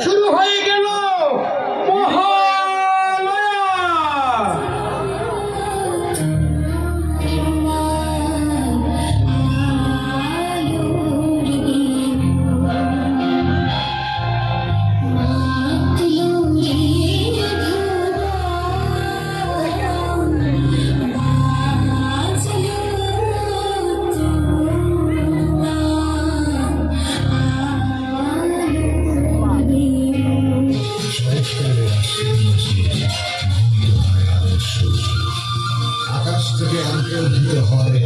শুরু হয়ে গেল মহালয়া। আকাশ থেকে অন্তর্হিত হয়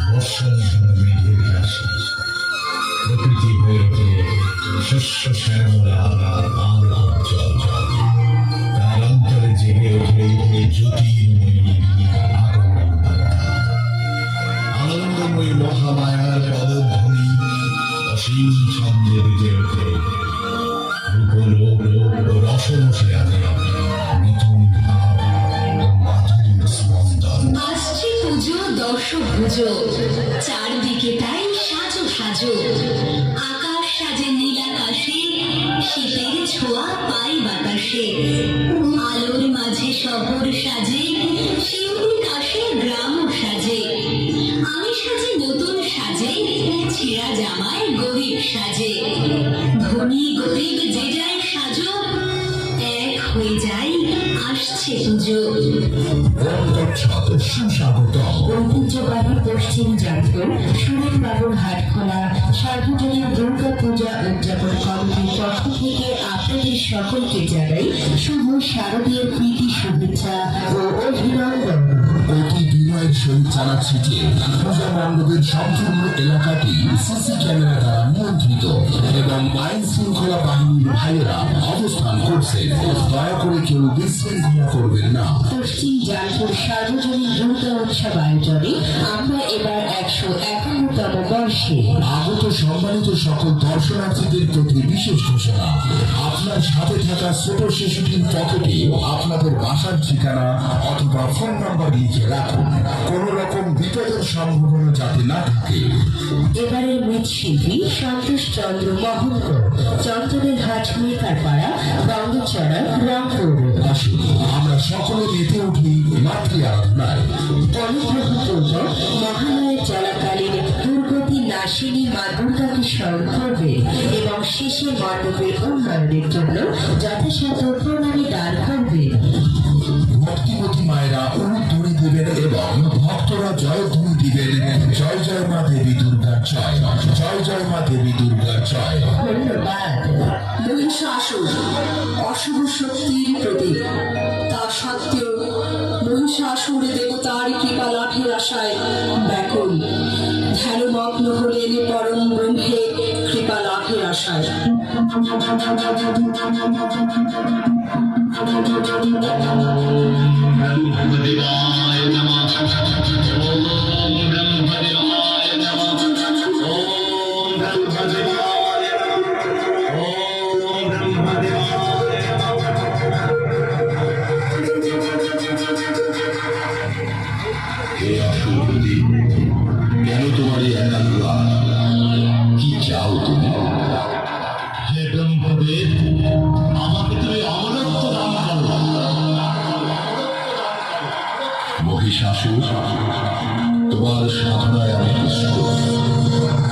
বর্ষণ মেঘের রাশি, প্রকৃতি হয়ে ওঠে শস্য শ্যামলা আর অঞ্চল, তার অন্তরে জেগে ওঠে জ্যোতির্ময়ী আনন্দময়ী মহামায়ার পদধ্বনি অসীম ছন্দে বেজে ওঠে, রূপলোক ও রসমসে আনে নতুন ভাব ও মাধুরীর স্পন্দন। আসছে পুজো দশভুজো, চারদিকে তাই সাজো সাজো, আকাশ সাজে নীল আকাশে, শীতের ছোঁয়া পাই বাতাসে, আলোর মাঝে শহর সাজে, শিউলি কাশে গ্রাম সাজে, আমি সাজে নতুন সাজে, ছেঁড়া জামায় গরিব সাজে, ধনী গরিব যে যায় সাজো, এক হয়ে যায় আসছে পুজো। ঐতিহ্যবাহী পশ্চিম জাতীয় সুরেন বাবুর হাটখোলা সার্বজনীন দুর্গা পূজা উদযাপন কমিটির পক্ষ থেকে আপনাদের সকলকে জানাই শুভ শারদীয় প্রীতি শুভেচ্ছা ও অভিনন্দন। অতি বিনয়ের সহিত জানাচ্ছি যে পূজা মণ্ডপের সম্পূর্ণ এলাকাটি সিসি ক্যামেরা দ্বারা নিয়ন্ত্রিত এবং আইন শৃঙ্খলা বাহিনীর ভাইয়েরা অবস্থান করছে। দয়া করে কেউ বিশৃঙ্খলা করবেন না। পশ্চিম জানপুর সার্বজনীন দুর্গা উৎসব আয়োজনে আমরা এবার 151তম বর্ষে। আগত সম্মানিত সকল দর্শনার্থীদের প্রতি বিশেষ ঘোষণা, আপনার সাথে থাকা ছোট শিশুটির পকেটে আপনাদের বাসার ঠিকানা অথবা ফোন নাম্বার লিখে রাখুন, কোন রকম বিপদের সম্ভাবনা যাতে না থাকে। এবারের মৃৎশিল্পী সন্তোষ চন্দ্র মহন্ত, চন্দনের হাট মেকারপাড়া, বঙ্গচড়া, রংপুর। আসুন আমরা সকলে মেতে উঠি মাতৃ আরাধনায়। অনুগ্রহপূর্বক মহালয়া চলাকালীন দুর্গতি নাশিনী মা দুর্গাকে স্মরণ করবে এবং শেষে মণ্ডপের উন্নয়নের জন্য যথাসাধ্য প্রণামী দান করবে। ভক্তিমতী মায়েরা উলুধ্বনি দেবেন এবং ভক্তরা জয়ধ্বনি দিবেন, জয় জয় মা দেবী দুর্গার জয়, জয় জয় মা দেবী দুর্গার জয়। ধন্যবাদ। মহিষাসুর অশুভ শক্তির প্রতীক, তা সত্ত্বেও মহিষাসুর দেবতার কৃপা লাভের আশায় ব্যাকুল, ধ্যানমগ্ন হলেন পরম ব্রহ্মে কৃপা লাভের আশায়। ব্রহ্মদেবায় নমঃ। ওম ব্রহ্মদেবায় নমঃ। ওম ব্রহ্মদেবায় নমঃ। ওম ব্রহ্মদেবায় নমঃ। হে অসুরপতি, কেন তোমার এই একাগ্রতা? কি চাও তুমি? হে ব্রহ্মদেব, আমাকে তুমি অমরত্ব দান করো। মহিষাসুর, তোমার সাধনায় আমি পুষ্ট,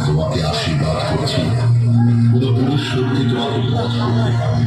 তোমাকে আশীর্বাদ করছি। পুরোপুরুষ শক্তি তোমাকে পথ করতে পারে।